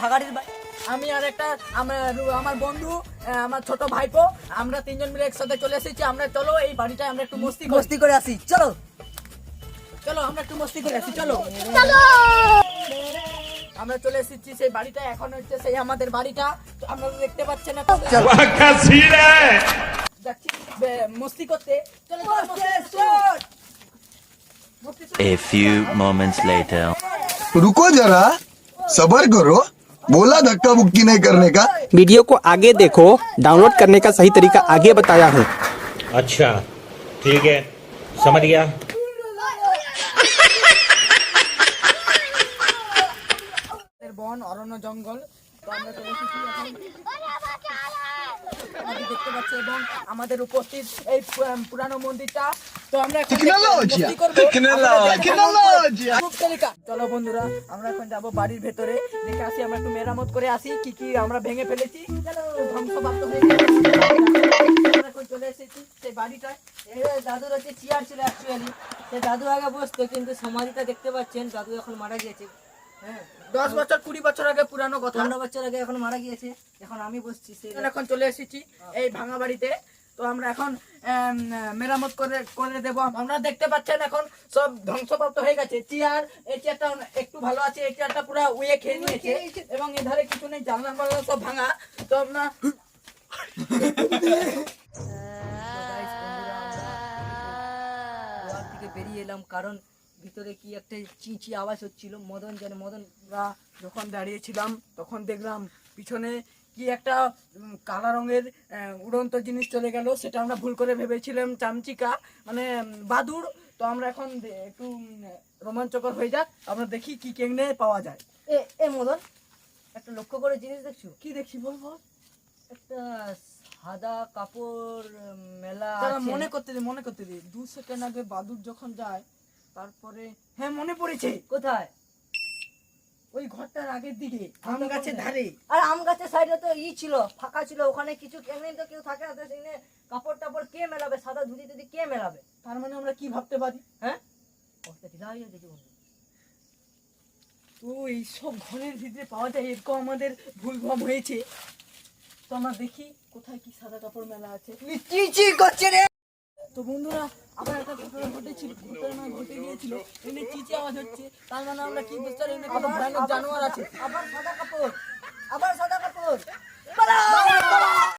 ভাগাড়ির আমি আর একটা আমার বন্ধু, আমার ছোট ভাইপো, আমরা তিনজন মিলে একসাথে চলে এসেছি। আমরা চলো এই বাড়িটায় আমরা একটু মস্তি করে আসি। চলো চলো আমরা একটু মস্তি করে আসি। চলো আমরা চলে এসেছি সেই বাড়িটা। এখন হচ্ছে সেই আমাদের বাড়িটা। তো আপনারা দেখতে পাচ্ছেন এখন যাচ্ছি মস্তি করতে। চলো A few moments later. रुको जरा, सबर करो। बोला धक्का मुक्की नहीं करने का। वीडियो को आगे देखो, डाउनलोड करने का सही तरीका आगे बताया हूँ। अच्छा ठीक है, समझ गया। বন অরণ্য জঙ্গল। তো আমরা চলে এসেছি এখন দেখতে পাচ্ছি এবং আমাদের উপস্থিত এই পুরানো মন্দিরটা। তো আমরা এখন মস্তি করব। চলো বন্ধুরা, আমরা এখন যাব বাড়ির ভেতরে, দেখে আসি আমরা একটু মেরামত করে আসি কি কি আমরা ভেঙে ফেলেছি। ধ্বংসপ্রাপ্ত হয়ে গেছে। আমরা এখন চলে এসেছি সেই বাড়িটায়। দাদুর হচ্ছে চেয়ার ছিল অ্যাকচুয়ালি, সে দাদু আগে বসতো, কিন্তু সমাধিটা দেখতে পাচ্ছেন দাদু এখন মারা গিয়েছে। হ্যাঁ, 10 বছর 20 বছর আগে পুরানো কথা। 15 বছর আগে এখন মারা গিয়েছে। এখন আমি বসছি এখন চলে এসেছি এই ভাঙা বাড়িতে। তো আমরা এখন মেরামত করে দেব। আমরা দেখতে পাচ্ছেন এখন সব ধ্বংসপ্রাপ্ত হয়ে গেছে। চেয়ার, এই চেয়ারটা একটু ভালো আছে, এই চেয়ারটা পুরো উয়ে খেয়ে নিয়েছে এবং এধারে কিছু নেই, জানলা মানলা সব ভাঙা। তো আমরা থেকে বেরিয়ে এলাম, কারণ ভিতরে কি একটা চিঁচি আওয়াজ হচ্ছিল। মদনরা যখন দাঁড়িয়েছিলাম তখন দেখলাম পিছনে কি একটা কালা রঙের উড়ন্ত জিনিস চলে গেল। সেটা আমরা ভুল করে ভেবেছিলাম চামচিকা, মানে বাদুড়। তো আমরা এখন একটু রোমাঞ্চকর হয়ে যাক, আমরা দেখি কি কেমনে পাওয়া যায়। এ মদন, একটা লক্ষ্য করে জিনিস দেখছো? কি দেখছি বলবো? একটা সাদা কাপড় মেলা মনে করতে দি 2 সেকেন্ড আগে বাদুড় যখন যায়, তারপরে হ্যাঁ মনে পড়েছে। কোথায়? ওই ঘরটার আগের দিকে আম গাছের ধারে। আর আম গাছের সাইডে তো ছিল, ফাঁকা ছিল। ওখানে কিছু এমনি তো কেউ থাকে না, তো সেখানে কাপড় টাপড় কে মেলাবে? সাদা ধুতি টুতি কে মেলাবে? তার মানে আমরা কি ভাবতে পারি? হ্যাঁ, তো এইসব ঘরের ভিতরে পাওয়া যায়, এরকম আমাদের ভুল ভাব হয়েছে। তো আমরা দেখি কোথায় কি সাদা কাপড় মেলা আছে। চিচি করছে রে। তো বন্ধুরা, আবার একটা ঘটনা ঘটে গিয়েছিল, এমনি চিচি আওয়াজ হচ্ছে। তার মানে আমরা কি বুঝতে পারি, কত ভয়ানক জানোয়ার আছে। আবার সাদা কাপড়, আবার সাদা কাপড়।